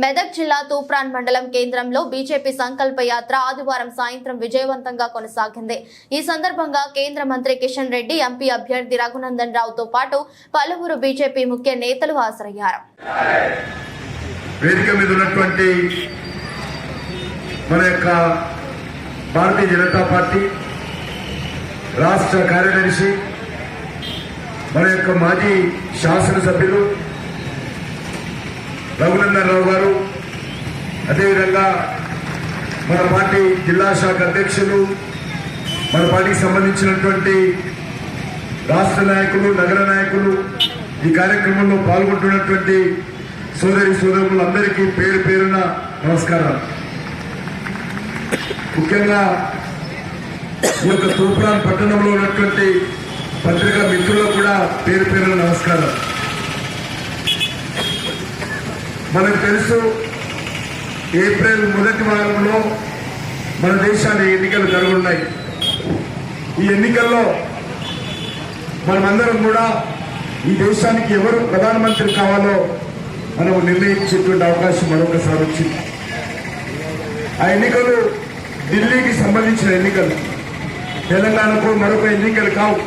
మెదక్ జిల్లా తూప్రాన్ మండలం కేంద్రంలో బీజేపీ సంకల్ప యాత్ర ఆదివారం సాయంత్రం విజయవంతంగా కొనసాగింది. ఈ సందర్భంగా కేంద్ర మంత్రి కిషన్ రెడ్డి, ఎంపీ అభ్యర్థి రఘునందన్ రావుతో పాటు పలువురు బీజేపీ ముఖ్య నేతలు హాజరయ్యారు. వేదిక మీద ఉన్నటువంటి మన యొక్క భారతీయ జనతా పార్టీ రాష్ట్ర కార్యదర్శి, మన యొక్క మాజీ శాసనసభ్యులు రఘునందన్ రావు గారు, అదేవిధంగా మన పార్టీ జిల్లా శాఖ అధ్యక్షులు, మన పార్టీకి సంబంధించినటువంటి రాష్ట్ర నాయకులు, నగర నాయకులు, ఈ కార్యక్రమంలో పాల్గొంటున్నటువంటి సోదరి సోదరులందరికీ పేరు పేరున నమస్కారాలు. ముఖ్యంగా ఈ యొక్క తూప్రాన్ పట్టణంలో ఉన్నటువంటి పత్రికా మిత్రులకు కూడా పేరు పేరున నమస్కారాలు. మనకు తెలుసు, ఏప్రిల్ మొదటి వారంలో మన దేశాన్ని ఎన్నికలు జరగనున్నాయి. ఈ ఎన్నికల్లో మనమందరం కూడా ఈ దేశానికి ఎవరు ప్రధానమంత్రి కావాలో మనం నిర్ణయించేటువంటి అవకాశం మరొకసారి వచ్చింది. ఆ ఎన్నికలు ఢిల్లీకి సంబంధించిన ఎన్నికలు, తెలంగాణకు మరొక ఎన్నికలు కావు.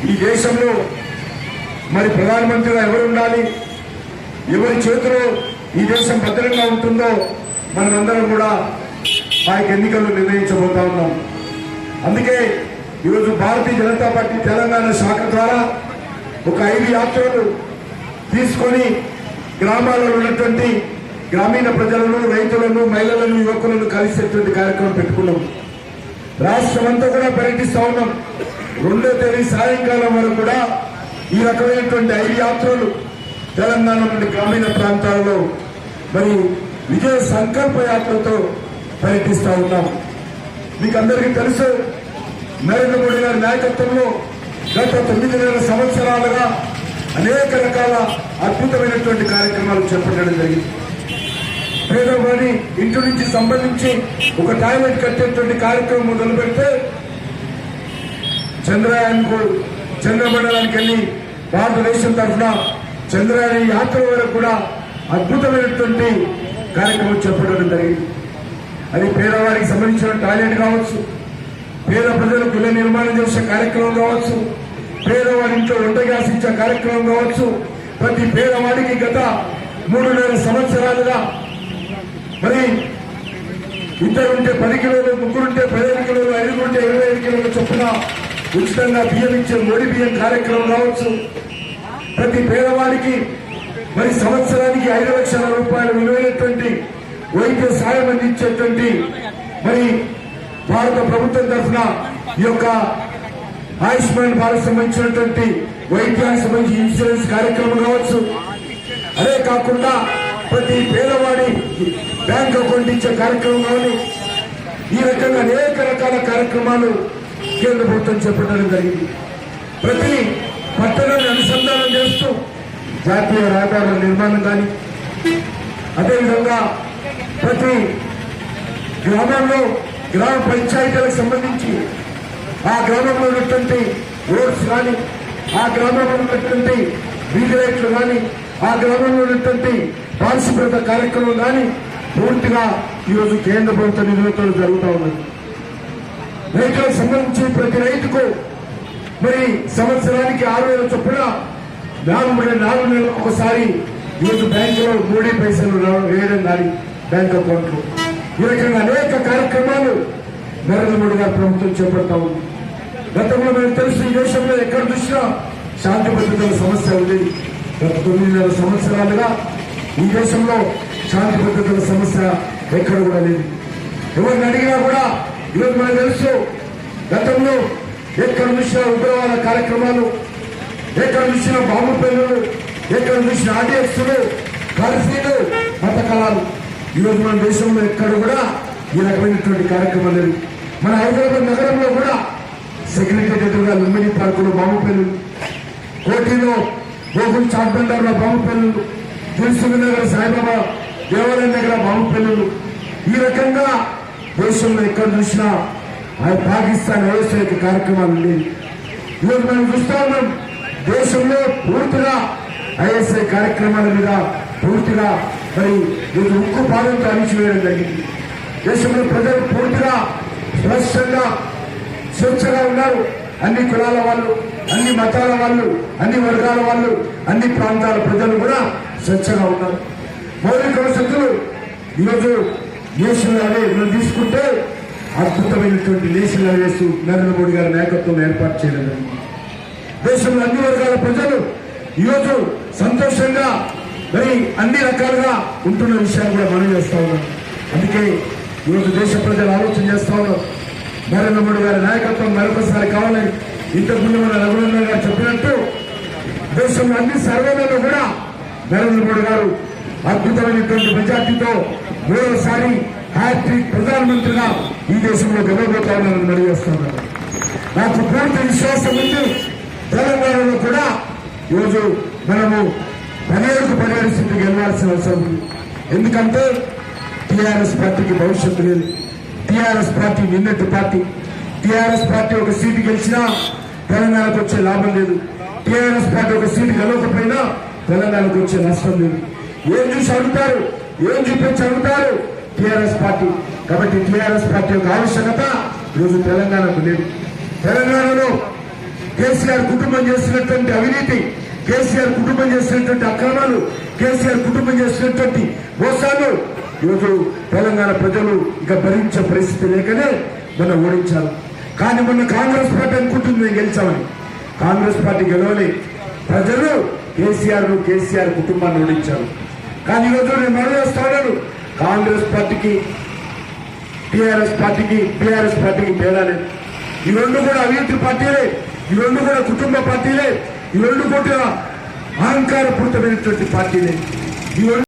ఈ దేశంలో మరి ప్రధానమంత్రిగా ఎవరు ఉండాలి, ఎవరి చేతిలో ఈ దేశం భద్రంగా ఉంటుందో మనమందరం కూడా ఆ ఎన్నికల్లో నిర్ణయించబోతా ఉన్నాం. అందుకే ఈరోజు భారతీయ జనతా పార్టీ తెలంగాణ శాఖ ద్వారా ఒక 5 యాత్రలు తీసుకొని గ్రామాలలో ఉన్నటువంటి గ్రామీణ ప్రజలను, రైతులను, మహిళలను, యువకులను కలిసేటువంటి కార్యక్రమం పెట్టుకున్నాం. రాష్ట్రం అంతా కూడా పర్యటిస్తా ఉన్నాం. 2వ తేదీ సాయంకాలం వరకు కూడా ఈ రకమైనటువంటి 5 యాత్రలు తెలంగాణ నుండి గ్రామీణ ప్రాంతాలలో మరి విజయ సంకల్ప యాత్రతో పర్యటిస్తా ఉన్నాం. మీకు అందరికీ తెలుసు, నరేంద్ర మోడీ గారి నాయకత్వంలో గత 9 సంవత్సరాలుగా అనేక రకాల అద్భుతమైనటువంటి కార్యక్రమాలు చేపట్టడం జరిగింది. పేదవాడి ఇంటి నుంచి సంబంధించి ఒక టాయిలెట్ కట్టేటువంటి కార్యక్రమం మొదలు పెడితే, చంద్రమండలానికి వెళ్లి భారతదేశం తరఫున చంద్రయాన్ యాత్ర వరకు కూడా అద్భుతమైనటువంటి కార్యక్రమం చేపట్టడం జరిగింది. అది పేదవారికి సంబంధించిన టాయిలెట్ కావచ్చు, పేద ప్రజలకు ఇళ్ల నిర్మాణం చేసే కార్యక్రమం కావచ్చు, పేదవాడి ఇంట్లో వంట గ్యాస్ ఇచ్చే కార్యక్రమం కావచ్చు. ప్రతి పేదవాడికి గత 3.5 సంవత్సరాలుగా మరి ఇద్దరుంటే 10 కిలోలు, ముగ్గురుంటే 15 కిలోలు, 5గుంటే 25 కిలోలు చొప్పున ఉచితంగా బియ్యం ఇచ్చే మోడీ బియ్యం కార్యక్రమం కావచ్చు. ప్రతి పేదవాడికి మరి సంవత్సరానికి 5 లక్షల రూపాయల విలువైనటువంటి వైద్య సాయం అందించేటువంటి మరి భారత ప్రభుత్వం తరఫున ఈ యొక్క ఆయుష్మాన్ భారత్ సంబంధించినటువంటి వైద్యానికి సంబంధించి ఇన్సూరెన్స్ కార్యక్రమం కావచ్చు. అదే కాకుండా ప్రతి పేదవాడి బ్యాంక్ అకౌంట్ ఇచ్చే కార్యక్రమం కానీ, ఈ రకంగా అనేక రకాల కార్యక్రమాలు కేంద్ర ప్రభుత్వం చేపట్టడం జరిగింది. ప్రతి పట్టణాన్ని అనుసంధానం చేస్తూ జాతీయ రహదారుల నిర్మాణం కానీ, అదేవిధంగా ప్రతి గ్రామంలో గ్రామ పంచాయతీలకు సంబంధించి ఆ గ్రామంలో ఉన్నటువంటి రోడ్స్ కానీ, ఆ గ్రామంలో ఉన్నటువంటి వీధి లైట్లు కానీ, ఆ గ్రామంలో ఉన్నటువంటి పారిశుభ్రత కార్యక్రమం కానీ పూర్తిగా ఈరోజు కేంద్ర ప్రభుత్వ నిధులతో జరుగుతూ ఉన్నది. రైతులకు సంబంధించి ప్రతి రైతుకు మరి సంవత్సరానికి 6,000 చొప్పున 4 నెలలకు ఒకసారి ఈరోజు బ్యాంకులో 3 పైసలు వేయడం కానీ బ్యాంక్ అకౌంట్లు. ఈ రకంగా అనేక కార్యక్రమాలు నరేంద్ర మోడీ గారి ప్రభుత్వం చేపడతా ఉంది. గతంలో మనకు తెలుసు, ఈ దేశంలో ఎక్కడ చూసినా శాంతి భద్రతల సమస్య ఉంది. గత 9 సంవత్సరాలుగా ఈ దేశంలో శాంతి భద్రతల సమస్య ఎక్కడ కూడా లేదు. ఎవరిని అడిగినా కూడా ఈరోజు మనకు తెలుసు, గతంలో ఎక్కడ చూసినా ఉగ్రవాద కార్యక్రమాలు, ఎక్కడ చూసినా బాంబు పేలులు, ఎక్కడ చూసిన ఆర్డిఎక్స్లు, కర్ఫ్యూలు, మత కళాలు. ఈరోజు మన దేశంలో ఎక్కడ కూడా ఈ రకమైనటువంటి కార్యక్రమాలు లేదు. మన హైదరాబాద్ నగరంలో కూడా సెక్రటరీ ఎదురుగా లుంబిని పార్కులో బాంబు పేలులు, కోటిలో గోకుల్ చాట్ బండార్లో బాంబు పేలులు, దిల్సుఖ్ నగర్ సాయిబాబా దేవాలయం దగ్గర బాంబు పేలులు. ఈ రకంగా దేశంలో ఎక్కడ చూసినా పాకిస్తాన్ వ్యవసాయ కార్యక్రమాలు ఉండేవి. ఈరోజు మనం చూస్తా ఉన్నాం, దేశంలో పూర్తిగా ఐఎస్ఐ కార్యక్రమాల మీద పూర్తిగా మరి ఈరోజు ఉక్కు పాదంతో అణిచివేయడం జరిగింది. దేశంలో ప్రజలు పూర్తిగా స్పష్టంగా స్వేచ్ఛగా ఉన్నారు. అన్ని కులాల వాళ్ళు, అన్ని మతాల వాళ్ళు, అన్ని వర్గాల వాళ్ళు, అన్ని ప్రాంతాల ప్రజలు కూడా స్వేచ్ఛగా ఉన్నారు. మౌలిక వసతులు ఈరోజు నేషనల్ హైవే మనం తీసుకుంటే అద్భుతమైనటువంటి నేషనల్ హైవేస్ నరేంద్ర మోడీ గారి నాయకత్వం ఏర్పాటు చేయడం జరిగింది. దేశంలో అన్ని వర్గాల ప్రజలు ఈరోజు సంతోషంగా మరి అన్ని రకాలుగా ఉంటున్న విషయాన్ని కూడా మనం చేస్తా ఉన్నాం. అందుకే ఈరోజు దేశ ప్రజలు ఆలోచన చేస్తా ఉన్నాం. నరేంద్ర మోడీ గారి నాయకత్వం మరొకసారి కావాలని ఇంతకుముందు మన రఘునందన్ గారు చెప్పినట్టు దేశంలో అన్ని సర్వేలలో కూడా నరేంద్ర మోడీ గారు అద్భుతమైనటువంటి మెజార్టీతో మూడోసారి హ్యాట్రిక్ ప్రధానమంత్రిగా ఈ దేశంలో గెలవబోతా ఉన్నారని మనం చేస్తున్నారు. నాకు పూర్తి విశ్వాసం ఉంది. తెలంగాణలో కూడా ఈరోజు మనము 17 సీట్లు గెలవాల్సిన అవసరం ఉంది. ఎందుకంటే టీఆర్ఎస్ పార్టీకి భవిష్యత్తు లేదు. టీఆర్ఎస్ పార్టీ నిన్నటి పార్టీ. టీఆర్ఎస్ పార్టీ ఒక సీటు గెలిచినా తెలంగాణకు వచ్చే లాభం లేదు. టీఆర్ఎస్ పార్టీ ఒక సీటు గెలవకపోయినా తెలంగాణకు వచ్చే నష్టం లేదు. ఏం చూసి అడుగుతారు, ఏం చూపించి అడుగుతారు టీఆర్ఎస్ పార్టీ. కాబట్టి టీఆర్ఎస్ పార్టీ యొక్క ఆవశ్యకత ఈరోజు తెలంగాణకు లేదు. తెలంగాణలో కేసీఆర్ కుటుంబం చేసినటువంటి అవినీతి, కేసీఆర్ కుటుంబం చేసినటువంటి అక్రమాలు, కేసీఆర్ కుటుంబం చేసినటువంటి మోసాలు ఈరోజు తెలంగాణ ప్రజలు ఇక భరించే పరిస్థితి లేకనే మనం ఓడించారు. కానీ మొన్న కాంగ్రెస్ పార్టీ అనుకుంటుంది మేము గెలిచామని. కాంగ్రెస్ పార్టీ గెలవలే. ప్రజలు కేసీఆర్ కుటుంబాన్ని ఓడించారు. కానీ ఈరోజు నేను మనం చేస్తాను, కాంగ్రెస్ పార్టీకి టీఆర్ఎస్ పార్టీకి తేడా లేదు. ఈ రెండు కూడా అవినీతి పార్టీలే, ఈ రెండు కూడా కుటుంబ పార్టీలే, ఈ రెండు కూడా అహంకారపూరితమైనటువంటి పార్టీలే. ఈ